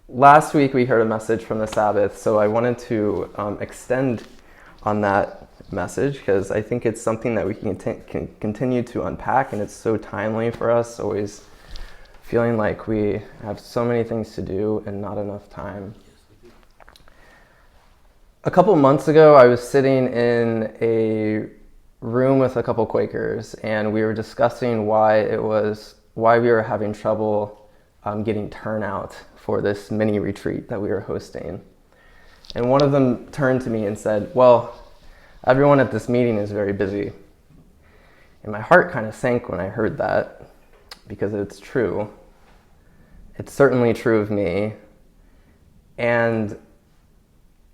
last week we heard a message from the Sabbath, so I wanted to extend on that message because I think it's something that we can continue to unpack, and it's so timely for us, always feeling like we have so many things to do and not enough time. A couple months ago, I was sitting in a room with a couple Quakers, and we were discussing why we were having trouble getting turnout for this mini retreat that we were hosting. And one of them turned to me and said, "Well, everyone at this meeting is very busy." And my heart kind of sank when I heard that, because it's true. It's certainly true of me. And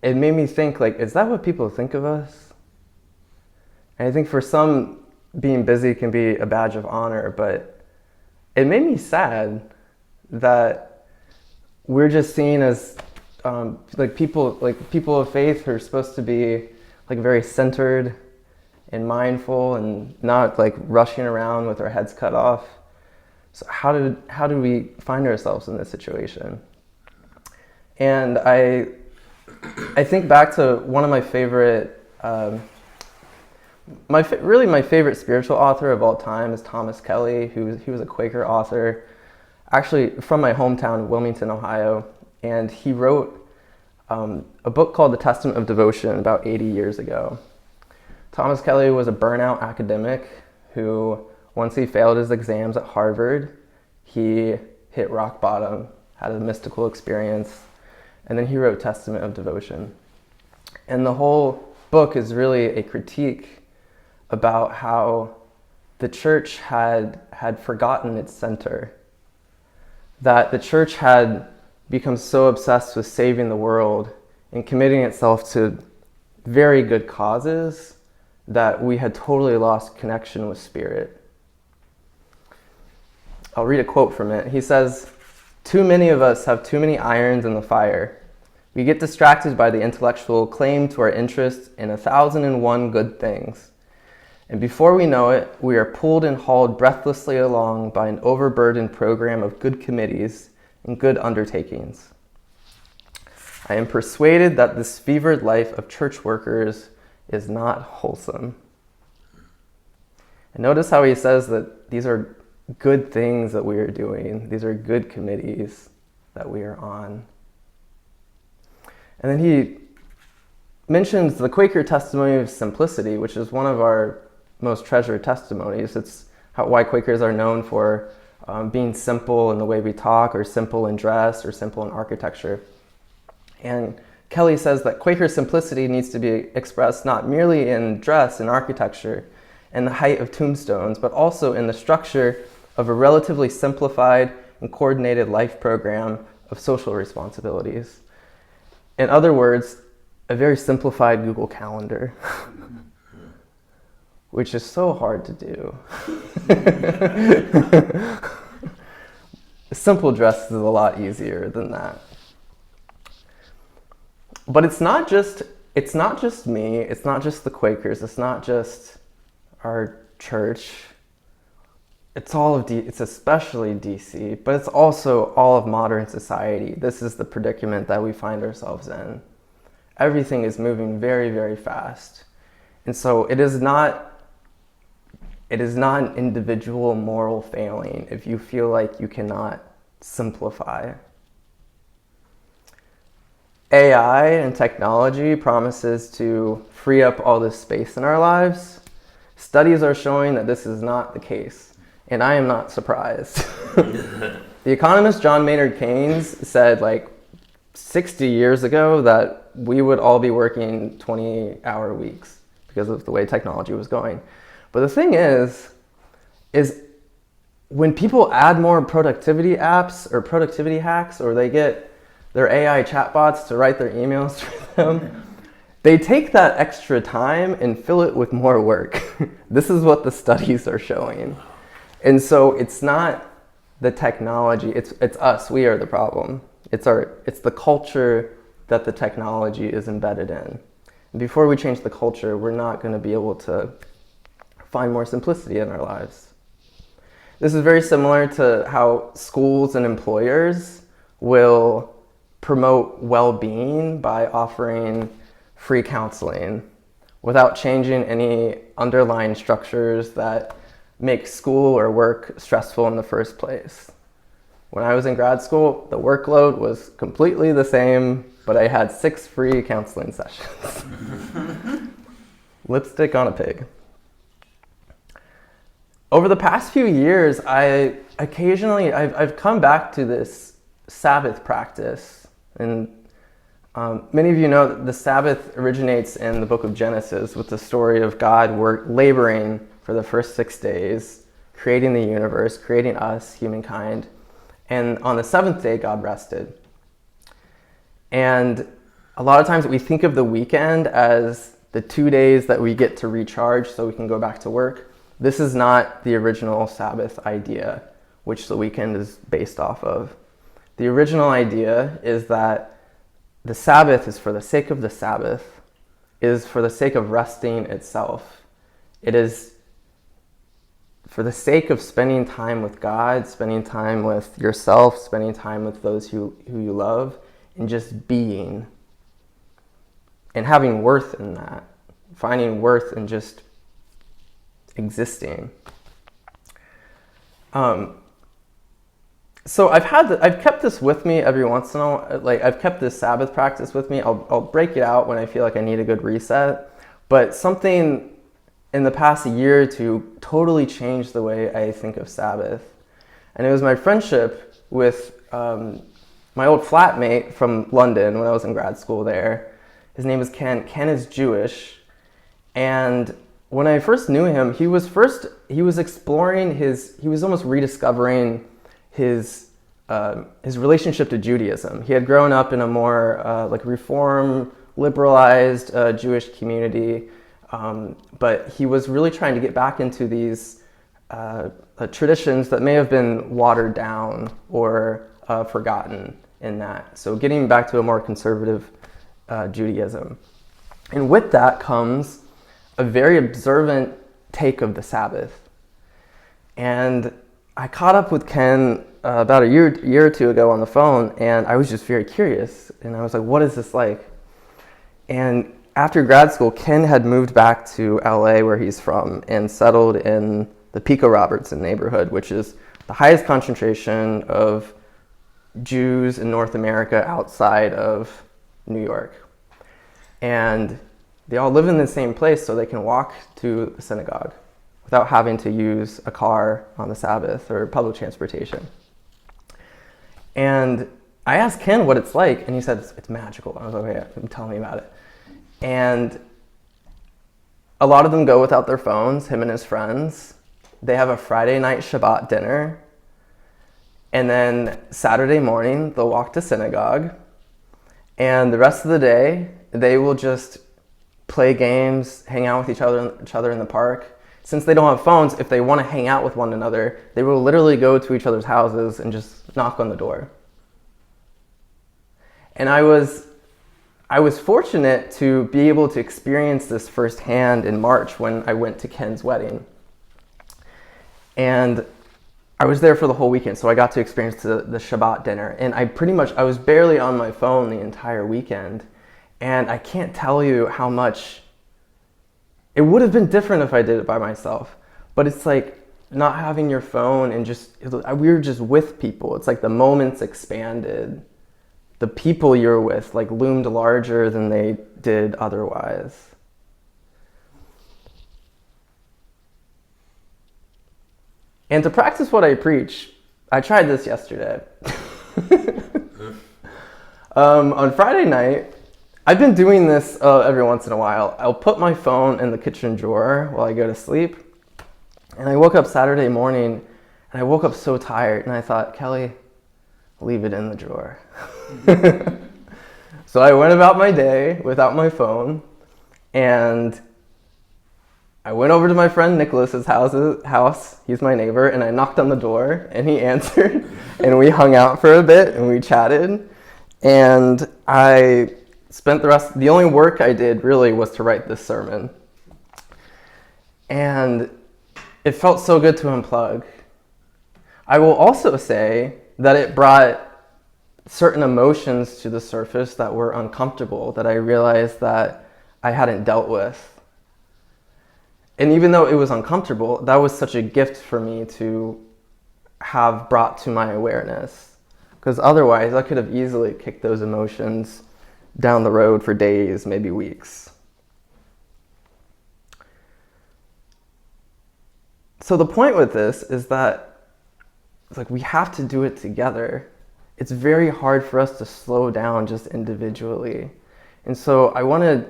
it made me think, like, is that what people think of us? And I think for some, being busy can be a badge of honor, but it made me sad that we're just seen as people of faith who are supposed to be like very centered and mindful and not like rushing around with our heads cut off. So how do we find ourselves in this situation? And I think back to one of my favorite, my favorite spiritual author of all time is Thomas Kelly, he was a Quaker author, actually from my hometown, Wilmington, Ohio, and he wrote a book called The Testament of Devotion about 80 years ago. Thomas Kelly was a burnout academic who, once he failed his exams at Harvard, he hit rock bottom, had a mystical experience, and then he wrote Testament of Devotion. And the whole book is really a critique about how the church had forgotten its center, that the church had become so obsessed with saving the world and committing itself to very good causes that we had totally lost connection with spirit. I'll read a quote from it. He says, "Too many of us have too many irons in the fire. We get distracted by the intellectual claim to our interest in 1,001 good things. And before we know it, we are pulled and hauled breathlessly along by an overburdened program of good committees and good undertakings. I am persuaded that this fevered life of church workers is not wholesome." And notice how he says that these are good things that we are doing. These are good committees that we are on. And then he mentions the Quaker testimony of simplicity, which is one of our most treasured testimonies. It's why Quakers are known for being simple in the way we talk, or simple in dress, or simple in architecture. And Kelly says that Quaker simplicity needs to be expressed not merely in dress and architecture and the height of tombstones, but also in the structure of a relatively simplified and coordinated life program of social responsibilities. In other words, a very simplified Google Calendar, which is so hard to do. Simple dress is a lot easier than that. But it's not just me, it's not just the Quakers, it's not just our church. It's especially DC, but it's also all of modern society. This is the predicament that we find ourselves in. Everything is moving very, very fast. And so it is not an individual moral failing if you feel like you cannot simplify. AI and technology promises to free up all this space in our lives. Studies are showing that this is not the case. And I am not surprised. The economist John Maynard Keynes said like 60 years ago that we would all be working 20-hour weeks because of the way technology was going. But the thing is when people add more productivity apps or productivity hacks, or they get their AI chatbots to write their emails for them, they take that extra time and fill it with more work. This is what the studies are showing. And so it's not the technology, it's us, we are the problem. It's the culture that the technology is embedded in. And before we change the culture, we're not going to be able to find more simplicity in our lives. This is very similar to how schools and employers will promote well-being by offering free counseling without changing any underlying structures that make school or work stressful in the first place. When I was in grad school, the workload was completely the same, but I had 6 free counseling sessions. Lipstick on a pig. Over the past few years, I've come back to this Sabbath practice. And many of you know that the Sabbath originates in the book of Genesis with the story of God laboring for the first 6 days, creating the universe, creating us, humankind. And on the 7th day, God rested. And a lot of times we think of the weekend as the 2 days that we get to recharge so we can go back to work. This is not the original Sabbath idea, which the weekend is based off of. The original idea is that the Sabbath is for the sake of the Sabbath, is for the sake of resting itself. It is for the sake of spending time with God, spending time with yourself, spending time with those who you love, and just being. And having worth in that. Finding worth in just existing. So I've kept this with me every once in a while. Like, I've kept this Sabbath practice with me. I'll break it out when I feel like I need a good reset. But something in the past year or two totally changed the way I think of Sabbath. And it was my friendship with my old flatmate from London when I was in grad school there. His name is Ken. Ken is Jewish. And when I first knew him, he was exploring he was almost rediscovering his relationship to Judaism. He had grown up in a more reform, liberalized Jewish community, but he was really trying to get back into these traditions that may have been watered down or forgotten in that. So getting back to a more conservative Judaism. And with that comes a very observant take of the Sabbath. And I caught up with Ken about a year or two ago on the phone, and I was just very curious. And I was like, what is this like? And after grad school, Ken had moved back to LA, where he's from, and settled in the Pico Robertson neighborhood, which is the highest concentration of Jews in North America outside of New York. And they all live in the same place so they can walk to the synagogue without having to use a car on the Sabbath or public transportation. And I asked Ken what it's like, and he said, it's magical. I was like, okay, tell me about it. And a lot of them go without their phones, him and his friends. They have a Friday night Shabbat dinner. And then Saturday morning, they'll walk to synagogue. And the rest of the day, they will just play games, hang out with each other in the park. Since they don't have phones, if they want to hang out with one another, they will literally go to each other's houses and just knock on the door. And I was fortunate to be able to experience this firsthand in March when I went to Ken's wedding. And I was there for the whole weekend, so I got to experience the Shabbat dinner. And I was barely on my phone the entire weekend. And I can't tell you how much it would have been different if I did it by myself. But it's like not having your phone and we were just with people. It's like the moments expanded. The people you're with loomed larger than they did otherwise. And to practice what I preach, I tried this yesterday. On Friday night, I've been doing this every once in a while. I'll put my phone in the kitchen drawer while I go to sleep. And I woke up Saturday morning, and I woke up so tired, and I thought, Kelly, leave it in the drawer. So I went about my day without my phone, and I went over to my friend Nicholas's house. He's my neighbor, and I knocked on the door, and he answered, and we hung out for a bit, and we chatted, and I spent the only work I did really was to write this sermon. And it felt so good to unplug. I will also say that it brought certain emotions to the surface that were uncomfortable, that I realized that I hadn't dealt with. And even though it was uncomfortable, that was such a gift for me to have brought to my awareness. Because otherwise, I could have easily kicked those emotions down the road for days, maybe weeks. So the point with this is that it's like we have to do it together. It's very hard for us to slow down just individually. And so I want to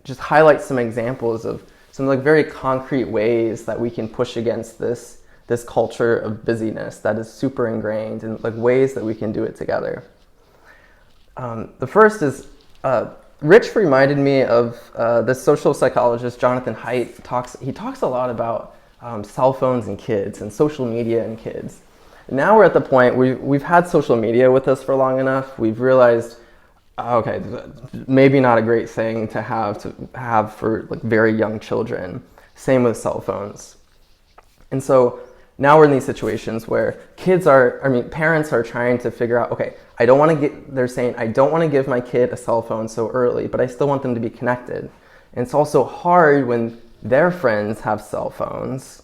just highlight some examples of some like very concrete ways that we can push against this culture of busyness that is super ingrained, and like ways that we can do it together. The first is, Rich reminded me of this social psychologist, Jonathan Haidt. He talks a lot about cell phones and kids and social media and kids. Now we're at the point we've had social media with us for long enough. We've realized, okay, maybe not a great thing to have for like very young children. Same with cell phones. And so now we're in these situations where parents are trying to figure out, okay, they're saying, I don't want to give my kid a cell phone so early, but I still want them to be connected. And it's also hard when their friends have cell phones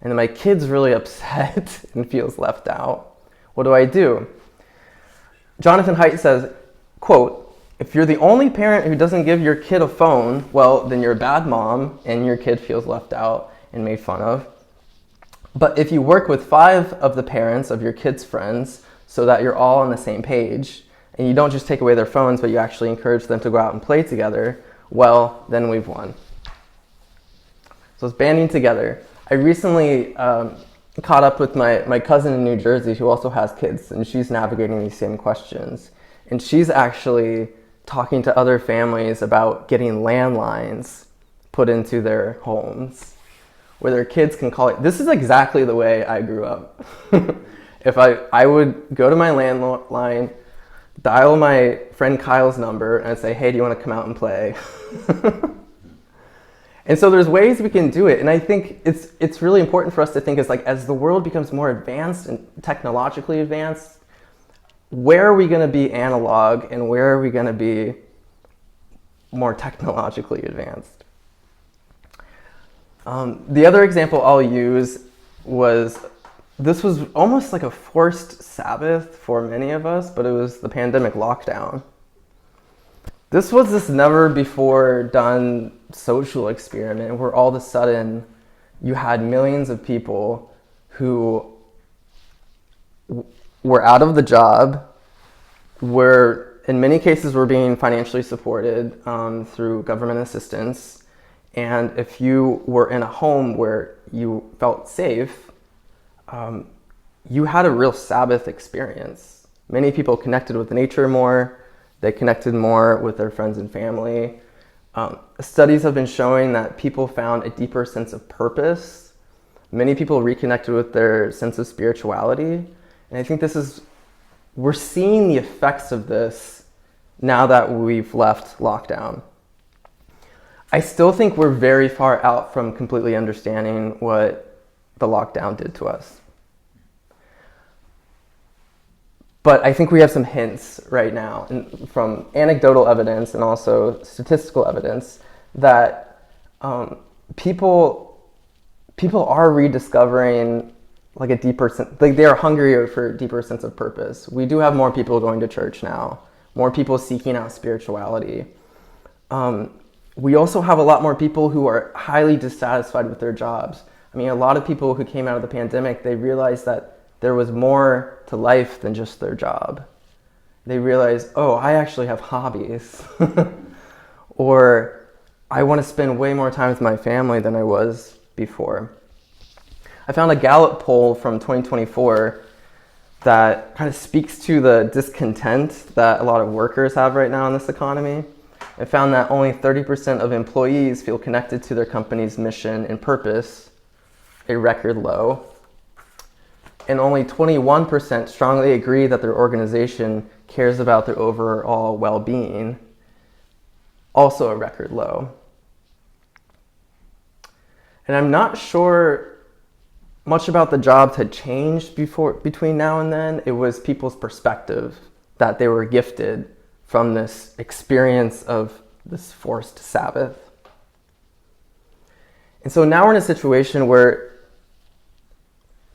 and then my kid's really upset and feels left out. What do? Jonathan Haidt says, quote, if you're the only parent who doesn't give your kid a phone, well, then you're a bad mom and your kid feels left out and made fun of. But if you work with 5 of the parents of your kids' friends so that you're all on the same page, and you don't just take away their phones, but you actually encourage them to go out and play together, well, then we've won. So it's banding together. I recently caught up with my cousin in New Jersey who also has kids, and she's navigating these same questions. And she's actually talking to other families about getting landlines put into their homes where their kids can call it. This is exactly the way I grew up. If I would go to my landline, dial my friend Kyle's number, and I'd say, hey, do you want to come out and play? And so there's ways we can do it. And I think it's really important for us to think as the world becomes more advanced and technologically advanced, where are we going to be analog and where are we going to be more technologically advanced? The other example I'll use this was almost like a forced Sabbath for many of us, but it was the pandemic lockdown. This was this never before done social experiment where all of a sudden you had millions of people who were out of the job, were in many cases were being financially supported through government assistance. And if you were in a home where you felt safe, you had a real Sabbath experience. Many people connected with nature more. They connected more with their friends and family. Studies have been showing that people found a deeper sense of purpose. Many people reconnected with their sense of spirituality. And I think we're seeing the effects of this now that we've left lockdown. I still think we're very far out from completely understanding what the lockdown did to us. But I think we have some hints right now from anecdotal evidence and also statistical evidence that people are rediscovering like a deeper sense, like they are hungrier for a deeper sense of purpose. We do have more people going to church now, more people seeking out spirituality. We also have a lot more people who are highly dissatisfied with their jobs. I mean, a lot of people who came out of the pandemic, they realized that there was more to life than just their job. They realized, oh, I actually have hobbies. Or I want to spend way more time with my family than I was before. I found a Gallup poll from 2024 that kind of speaks to the discontent that a lot of workers have right now in this economy. It found that only 30% of employees feel connected to their company's mission and purpose, a record low. And only 21% strongly agree that their organization cares about their overall well-being, also a record low. And I'm not sure much about the jobs had changed between now and then. It was people's perspective that they were gifted from this experience of this forced Sabbath. And so now we're in a situation where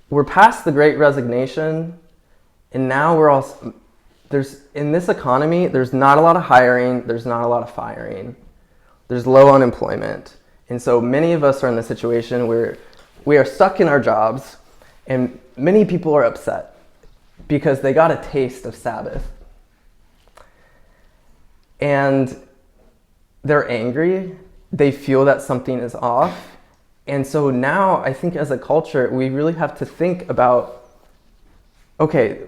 we're past the Great Resignation, and now in this economy, there's not a lot of hiring, there's not a lot of firing, there's low unemployment. And so many of us are in the situation where we are stuck in our jobs, and many people are upset because they got a taste of Sabbath. And they're angry, they feel that something is off. And so now I think as a culture, we really have to think about, okay,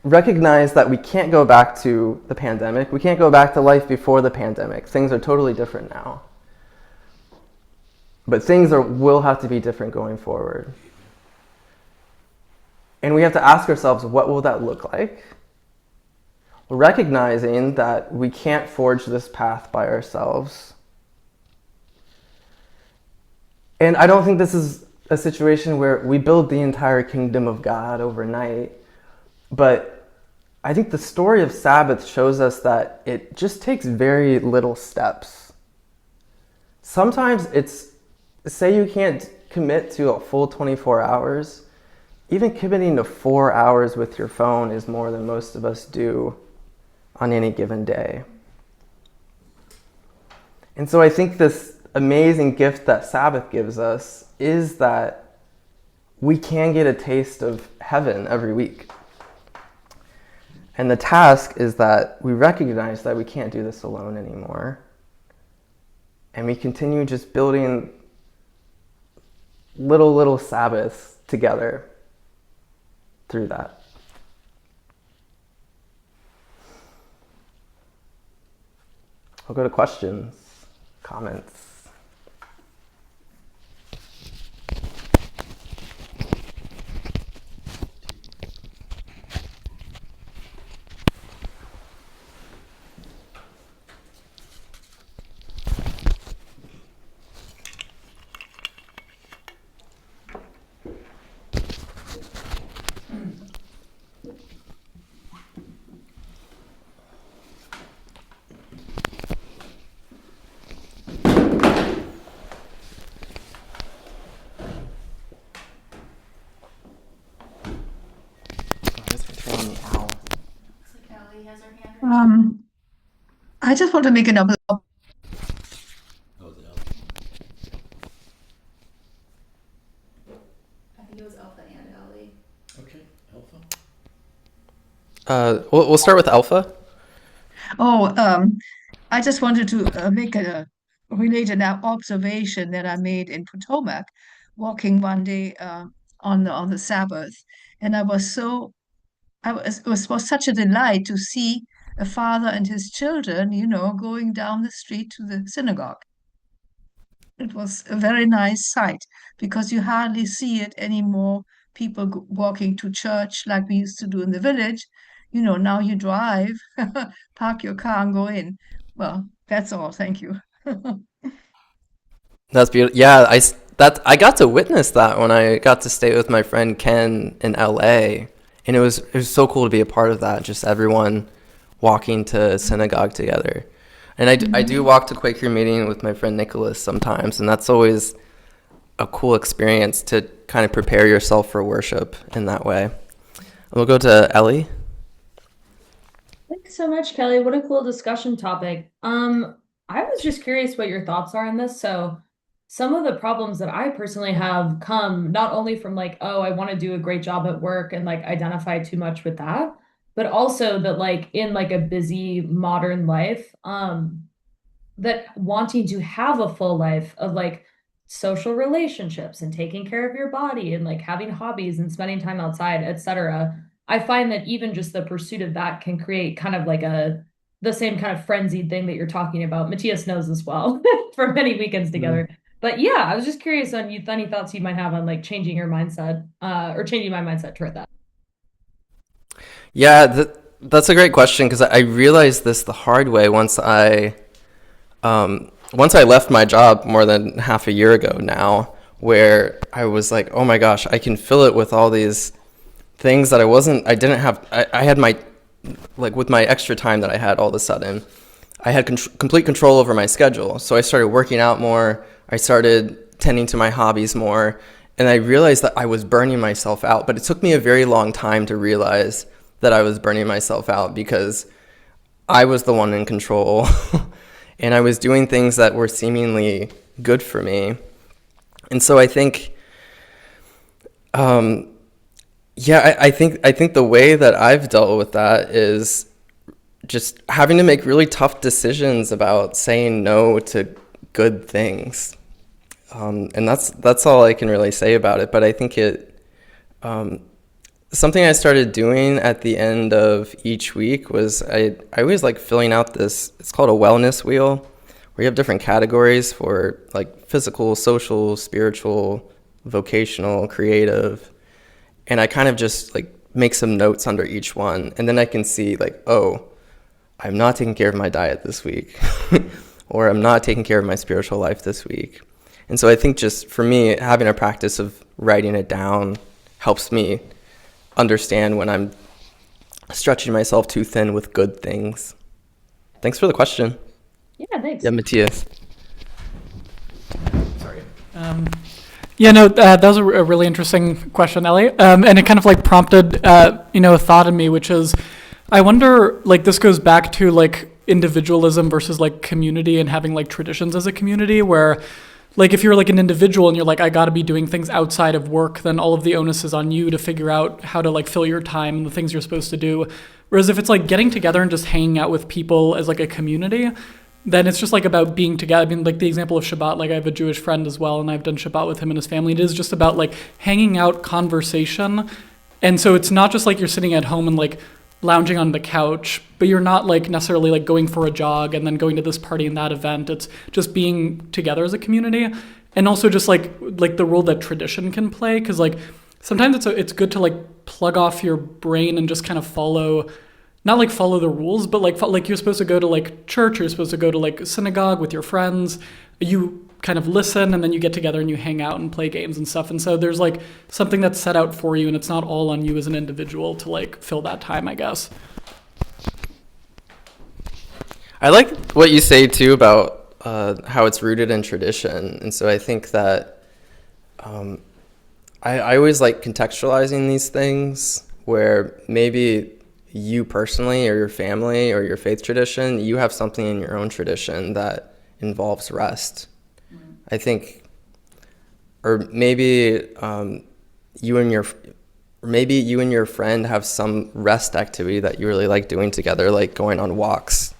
recognize that we can't go back to the pandemic. We can't go back to life before the pandemic. Things are totally different now. But will have to be different going forward. And we have to ask ourselves, what will that look like? Recognizing that we can't forge this path by ourselves. And I don't think this is a situation where we build the entire kingdom of God overnight. But I think the story of Sabbath shows us that it just takes very little steps. Sometimes say you can't commit to a full 24 hours. Even committing to 4 hours with your phone is more than most of us do on any given day. And so I think this amazing gift that Sabbath gives us is that we can get a taste of heaven every week. And the task is that we recognize that we can't do this alone anymore. And we continue just building little Sabbaths together through that. I'll go to questions, comments. I just want to make an observation. Oh, is it I think it was Alpha and Ellie. Okay, Alpha. We'll start with Alpha. Oh, I just wanted to make a related observation that I made in Potomac, walking one day on the Sabbath, and it was such a delight to see a father and his children, going down the street to the synagogue. It was a very nice sight because you hardly see it anymore. People walking to church like we used to do in the village. Now you drive, park your car, and go in. Well, that's all. Thank you. That's beautiful. Yeah, I got to witness that when I got to stay with my friend Ken in LA, and it was so cool to be a part of that. Just everyone walking to synagogue together, and I do walk to Quaker meeting with my friend Nicholas sometimes, and that's always a cool experience to kind of prepare yourself for worship in that way. We'll go to Ellie. Thanks so much, Kelly. What a cool discussion topic. I was just curious what your thoughts are on this. So some of the problems that I personally have come not only from like, oh, I want to do a great job at work and like identify too much with that, but also that like in like a busy modern life, that wanting to have a full life of like social relationships and taking care of your body and like having hobbies and spending time outside, etc. I find that even just the pursuit of that can create kind of like the same kind of frenzied thing that you're talking about. Matthias knows as well for many weekends together. But yeah, I was just curious on you, any thoughts you might have on like changing your mindset or changing my mindset toward that. Yeah, that's a great question because I realized this the hard way once I left my job more than half a year ago now, where I was like, oh my gosh, I can fill it with all these things that I had like with my extra time that I had all of a sudden, I had complete control over my schedule. So I started working out more. I started tending to my hobbies more. And I realized that I was burning myself out. But it took me a very long time to realize that I was burning myself out because I was the one in control. And I was doing things that were seemingly good for me. And so I think, I think the way that I've dealt with that is just having to make really tough decisions about saying no to good things. And that's all I can really say about it. But I think something I started doing at the end of each week was I always like filling out this, it's called a wellness wheel, where you have different categories for like physical, social, spiritual, vocational, creative. And I kind of just like make some notes under each one. And then I can see like, oh, I'm not taking care of my diet this week, or I'm not taking care of my spiritual life this week. And so I think just for me, having a practice of writing it down helps me understand when I'm stretching myself too thin with good things. Thanks for the question. Yeah, thanks. Yeah, Matthias. Sorry. That was a really interesting question, Ellie. And it kind of like prompted, a thought in me, which is, I wonder, like, this goes back to like individualism versus like community and having like traditions as a community where, like, if you're like an individual and you're like, I got to be doing things outside of work, then all of the onus is on you to figure out how to like fill your time and the things you're supposed to do. Whereas if it's like getting together and just hanging out with people as like a community, then it's just like about being together. I mean, like the example of Shabbat, like I have a Jewish friend as well, and I've done Shabbat with him and his family. It is just about like hanging out, conversation. And so it's not just like you're sitting at home and like lounging on the couch, but you're not like necessarily like going for a jog and then going to this party and that event. It's just being together as a community. And also just like the role that tradition can play. Cause like sometimes it's good to like plug off your brain and just kind of follow, not like follow the rules, but like you're supposed to go to like church, or you're supposed to go to like synagogue with your friends. You kind of listen and then you get together and you hang out and play games and stuff. And so there's like something that's set out for you, and it's not all on you as an individual to like fill that time, I guess. I like what you say too about how it's rooted in tradition. And so I think that I always like contextualizing these things where maybe you personally or your family or your faith tradition, you have something in your own tradition that involves rest. I think, or maybe you and your friend have some rest activity that you really like doing together, like going on walks.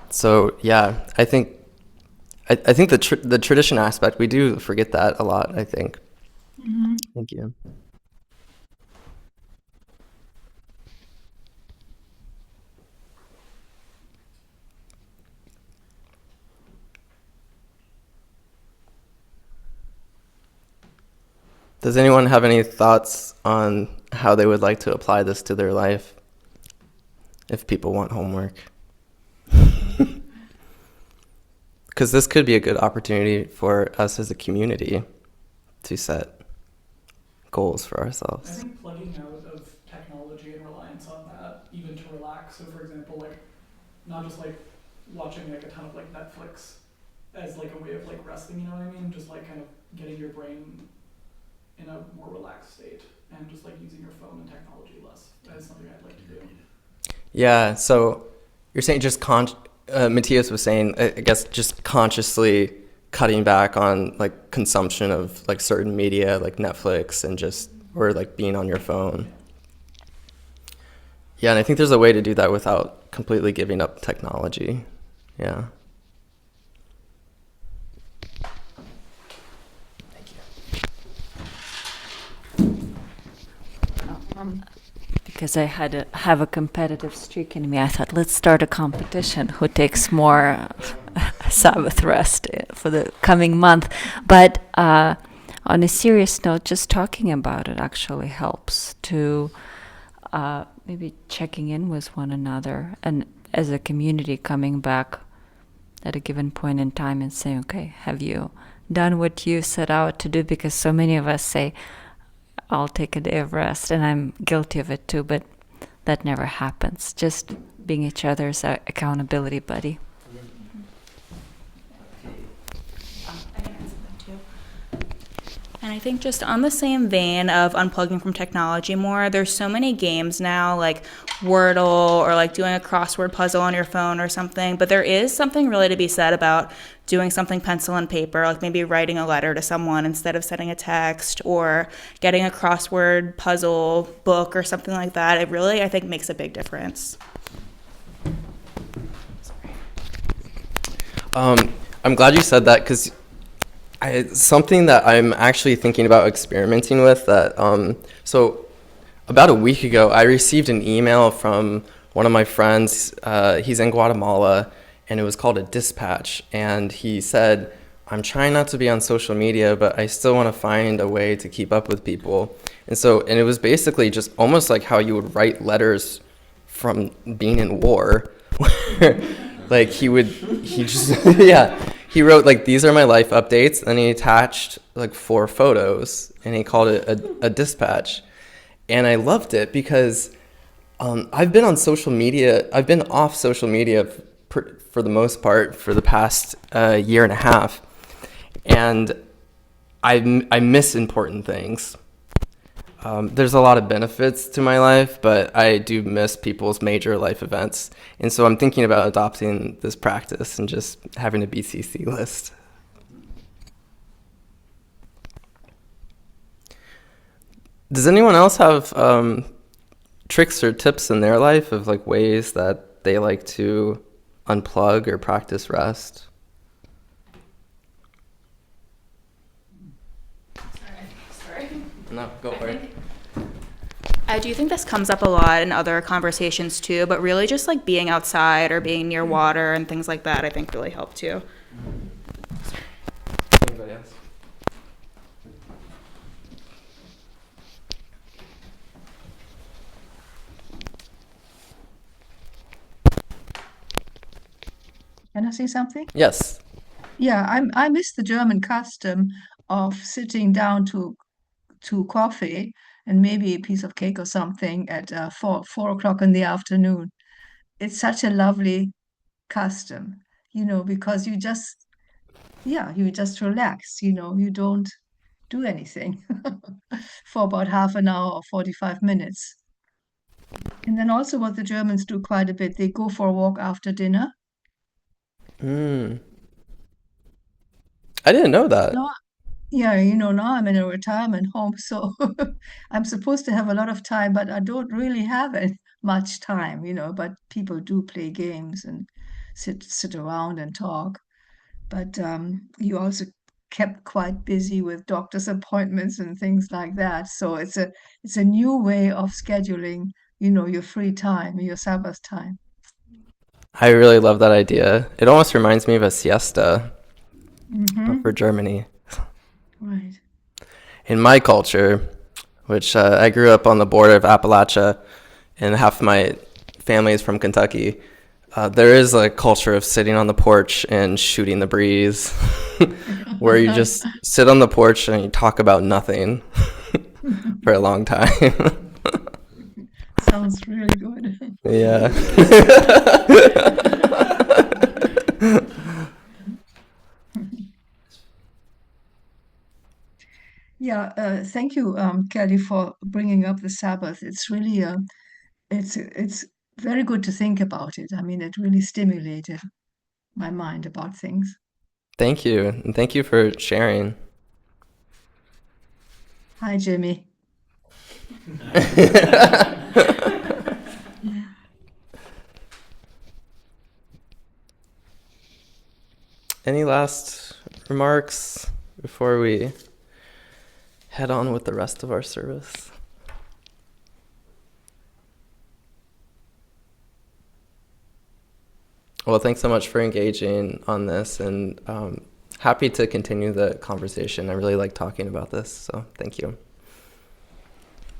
So yeah, I think the tradition aspect, we do forget that a lot, I think. Mhm. Thank you. Does anyone have any thoughts on how they would like to apply this to their life if people want homework? Because this could be a good opportunity for us as a community to set goals for I ourselves. think plugging out of technology and reliance on that, even to relax. So for example, like not just like watching like a ton of like Netflix as like a way of like resting, you know what I mean? Just like kind of getting your brain in a more relaxed state and just like using your phone and technology less. That is something I'd like to do. Yeah, so you're saying just Matthias was saying, I guess just consciously cutting back on like consumption of like certain media like Netflix and just, or like being on your phone. Yeah, and I think there's a way to do that without completely giving up technology. Yeah. Because I have a competitive streak in me, I thought, let's start a competition. Who takes more Sabbath rest for the coming month? But on a serious note, just talking about it actually helps to maybe checking in with one another, and as a community coming back at a given point in time and saying, okay, have you done what you set out to do? Because so many of us say, I'll take a day of rest, and I'm guilty of it too, but that never happens. Just being each other's accountability buddy. And I think just on the same vein of unplugging from technology more, there's so many games now like Wordle or like doing a crossword puzzle on your phone or something. But there is something really to be said about doing something pencil and paper, like maybe writing a letter to someone instead of sending a text, or getting a crossword puzzle book or something like that. It really, I think, makes a big difference. I'm glad you said that, because something that I'm actually thinking about experimenting with, that so about a week ago I received an email from one of my friends. He's in Guatemala, and it was called a dispatch, and he said, I'm trying not to be on social media, but I still want to find a way to keep up with people. And it was basically just almost like how you would write letters from being in war, where like he just yeah, he wrote like, these are my life updates, and he attached like 4 photos, and he called it a dispatch. And I loved it because I've been off social media for the most part for the past year and a half, and I miss important things. There's a lot of benefits to my life, but I do miss people's major life events. And so I'm thinking about adopting this practice and just having a BCC list. Does anyone else have tricks or tips in their life of like ways that they like to unplug or practice rest? Sorry. No, go for it. I do think this comes up a lot in other conversations too, but really just like being outside or being near water and things like that, I think really help too. Anybody else? Can I say something? Yes. Yeah, I miss the German custom of sitting down to coffee and maybe a piece of cake or something at 4 o'clock in the afternoon. It's such a lovely custom, because you just relax, you don't do anything for about half an hour or 45 minutes. And then also what the Germans do quite a bit, they go for a walk after dinner. I didn't know that. No, yeah, now I'm in a retirement home, so I'm supposed to have a lot of time, but I don't really have much time, but people do play games and sit around and talk. But you also kept quite busy with doctor's appointments and things like that. So it's a new way of scheduling, your free time, your Sabbath time. I really love that idea. It almost reminds me of a siesta Mm-hmm. for Germany. Right. In my culture, which I grew up on the border of Appalachia, and half of my family is from Kentucky, there is a culture of sitting on the porch and shooting the breeze, where you just sit on the porch and you talk about nothing for a long time. Sounds really good. Yeah. Yeah, thank you, Kelly, for bringing up the Sabbath. It's really it's very good to think about it. I mean, it really stimulated my mind about things. Thank you. And thank you for sharing. Hi, Jimmy. Any last remarks before we head on with the rest of our service? Well, thanks so much for engaging on this, and happy to continue the conversation. I really like talking about this, so thank you.